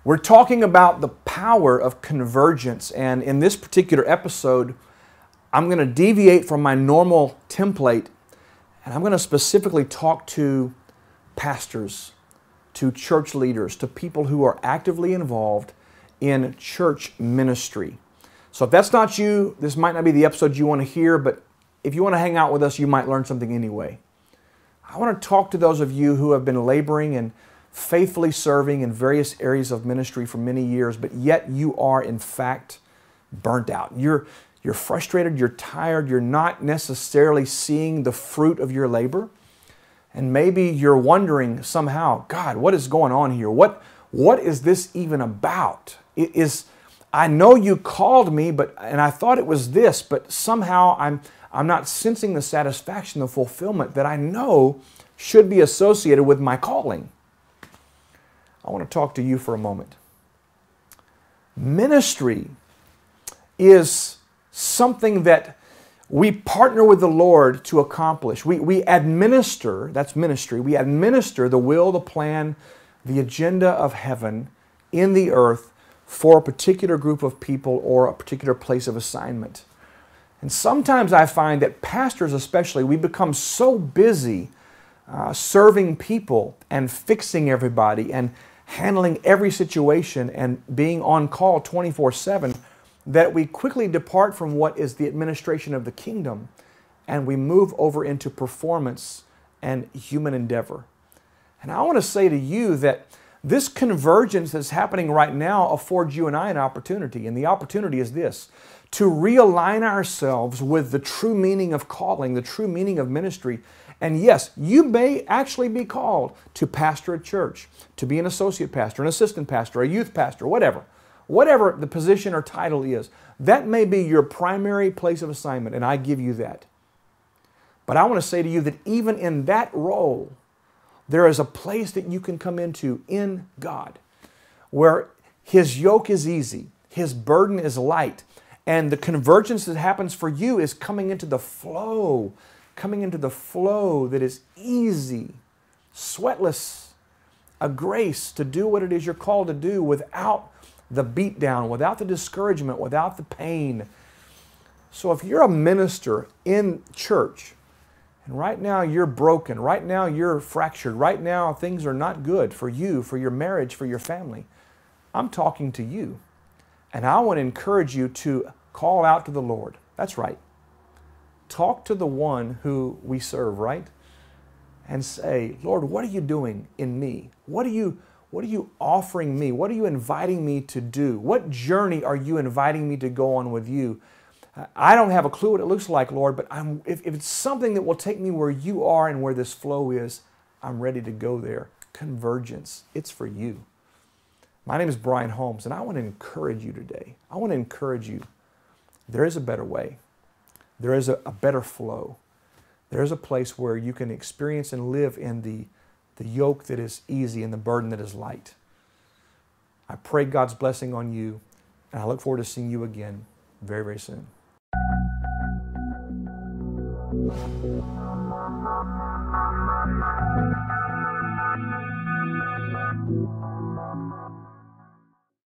We're talking about the power of convergence, and in this particular episode, I'm going to deviate from my normal template, and I'm going to specifically talk to pastors, to church leaders, to people who are actively involved in church ministry. So if that's not you, this might not be the episode you want to hear, but if you want to hang out with us, you might learn something anyway. I want to talk to those of you who have been laboring and faithfully serving in various areas of ministry for many years, but yet you are in fact burnt out. You're frustrated, you're tired, you're not necessarily seeing the fruit of your labor. And maybe you're wondering somehow, God, what is going on here? What is this even about? I know you called me, and I thought it was this, but somehow I'm not sensing the satisfaction, the fulfillment that I know should be associated with my calling. I want to talk to you for a moment. Ministry is something that we partner with the Lord to accomplish. We administer, that's ministry, we administer the will, the plan, the agenda of heaven in the earth for a particular group of people or a particular place of assignment. And sometimes I find that pastors especially, we become so busy serving people and fixing everybody and handling every situation and being on call 24/7 that we quickly depart from what is the administration of the kingdom and we move over into performance and human endeavor. And I want to say to you that this convergence that's happening right now affords you and I an opportunity. And the opportunity is this: to realign ourselves with the true meaning of calling, the true meaning of ministry. And yes, you may actually be called to pastor a church, to be an associate pastor, an assistant pastor, a youth pastor, whatever. Whatever the position or title is, that may be your primary place of assignment, and I give you that. But I want to say to you that even in that role, there is a place that you can come into in God, where His yoke is easy, His burden is light, and the convergence that happens for you is coming into the flow that is easy, sweatless, a grace to do what it is you're called to do without the beatdown, without the discouragement, without the pain. So if you're a minister in church, and right now you're broken, right now you're fractured, right now things are not good for you, for your marriage, for your family, I'm talking to you. And I want to encourage you to call out to the Lord. That's right. Talk to the one who we serve, right? And say, Lord, what are you doing in me? What are you offering me? What are you inviting me to do? What journey are you inviting me to go on with you? I don't have a clue what it looks like, Lord, but if it's something that will take me where you are and where this flow is, I'm ready to go there. Convergence, it's for you. My name is Brian Holmes, and I want to encourage you today. I want to encourage you. There is a better way. There is a better flow. There is a place where you can experience and live in the yoke that is easy and the burden that is light. I pray God's blessing on you, and I look forward to seeing you again very, very soon.